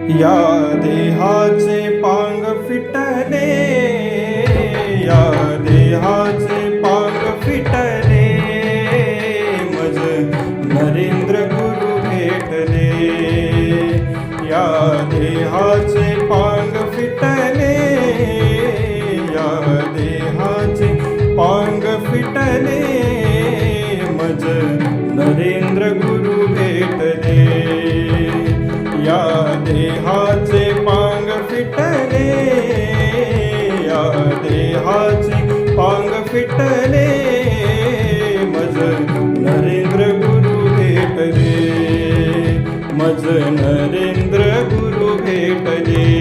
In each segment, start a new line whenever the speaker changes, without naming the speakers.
या देहाचे पांग फिटले, या देहाचे पांग फिटले, मज नरेंद्र गुरु भेटले. या देहाचे पांग फिटले, या देहाचे पांग फिटले, मज नरेंद्र गुरु भेटले. या देहाचे पांग फिटले, या देहाचे पांग फिटले, मज नरेंद्र गुरु भेटले, मज नरेंद्र गुरु भेटले.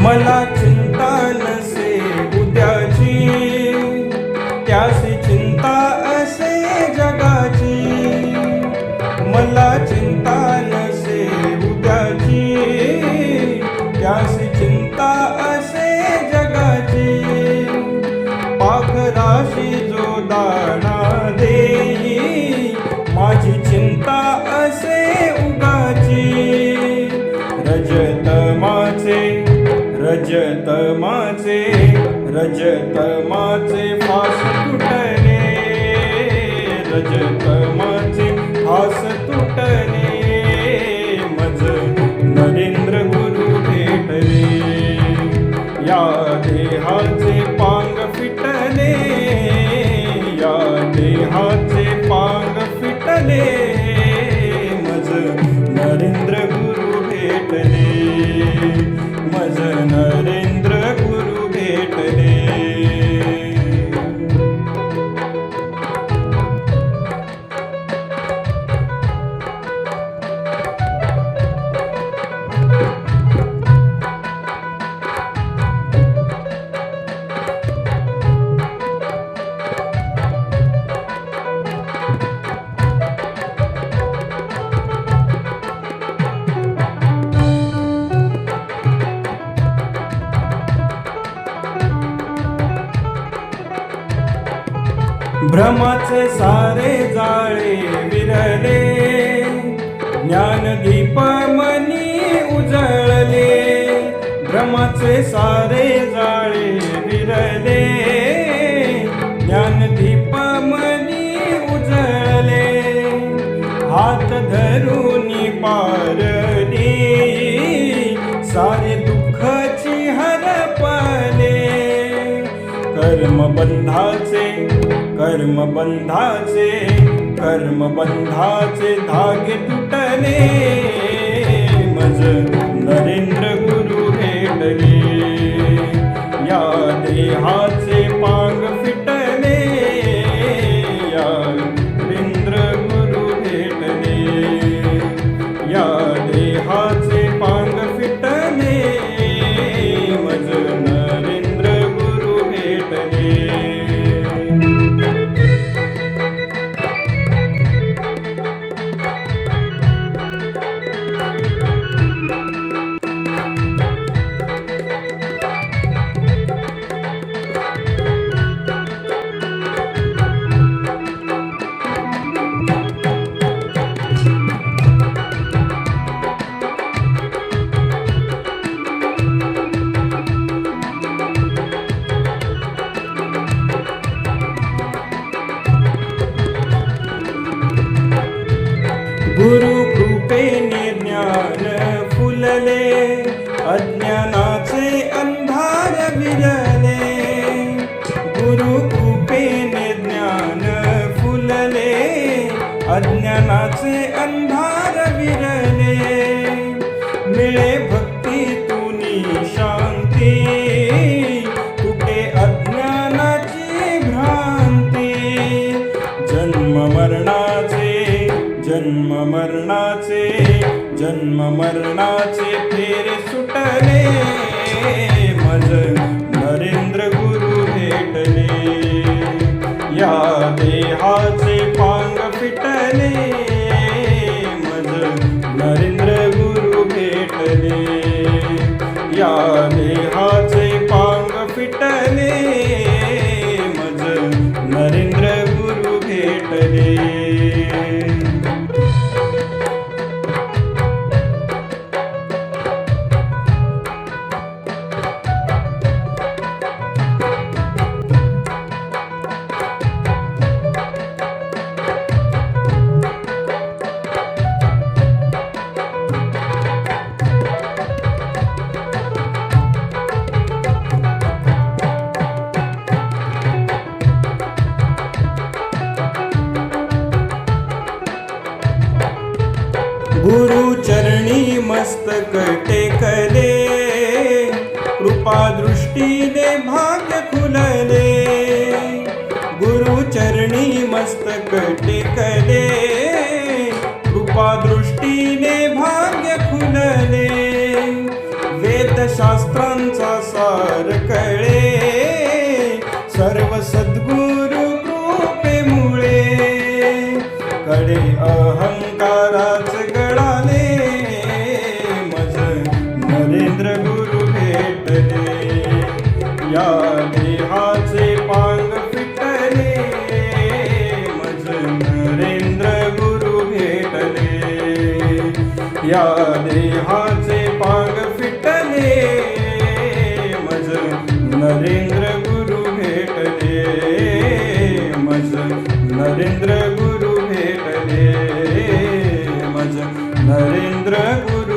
मला चिंता नसे उद्याची, त्यासी चिंता असे जगाची. मला चिंता नसे उद्याची, त्यासी चिंता असे जगाची. पाखराशी जो दाणा देई, माझी चिंता असे उगाची. रजतमाचे रजतमाचे रजतमाचे फास तुटले, रजतमाचे फास तुटले, मज नरेंद्र गुरु भेटले. या देहाचे पांग फिटले, या देहाचे पांग फिटले, मज नरेंद्र गुरु भेटले, मज नरेंद्र गुरु भेटले. भ्रमाचे सारे जाळे विरले, ज्ञानदीप मनी उजळले. भ्रमाचे सारे जाळे विरले, ज्ञानदीप मनी उजळले. हात धरुनी पारली, सारे दुःखाची हरपले. कर्मबंधाचे कर्मबंधाचे कर्मबंधाचे धागे तुटले, मज नरेंद्र गुरु भेटले. या देहाचे पांग फिटले, या नरेंद्र गुरु भेटले. या देहाचे पांग फिटले, मज नरेंद्र गुरु भेटले. गुरु कृपेने ज्ञान फुलले, अज्ञानाचे अंधार विरले. गुरु कृपेने ज्ञान फुलले, अज्ञानाचे अंधार विरले. मिळे भक्तीतूनी शांती, तुटे अज्ञानाची भ्रांती. जन्म मरणाचे फेरे सुटले, मज नरेंद्र गुरु भेटले. या देहाचे पांग फिटले, मज नरेंद्र गुरु भेटले. या देहाचे पांग फिटले, मज नरेंद्र गुरु भेटले. गुरु चरणी मस्तक टेकले, कृपा दृष्टीने भाग्य खुलले. गुरु चरणी मस्तक टेकले, कृपा दृष्टीने भाग्य खुलले. वेदशास्त्रांचा सार कळे, सर्व सद्गुरु कृपेमुळे. कडे अहंकाराच गळाले, मज नरेंद्र गुरु भेटले. या देहाचे पांग फिटले, मज नरेंद्र गुरु भेटले. या देहाचे पांग फिटले, मज नरेंद्र गुरु भेटले. मज नरेंद्र गुरु भेटले, मज नरेंद्र गुरु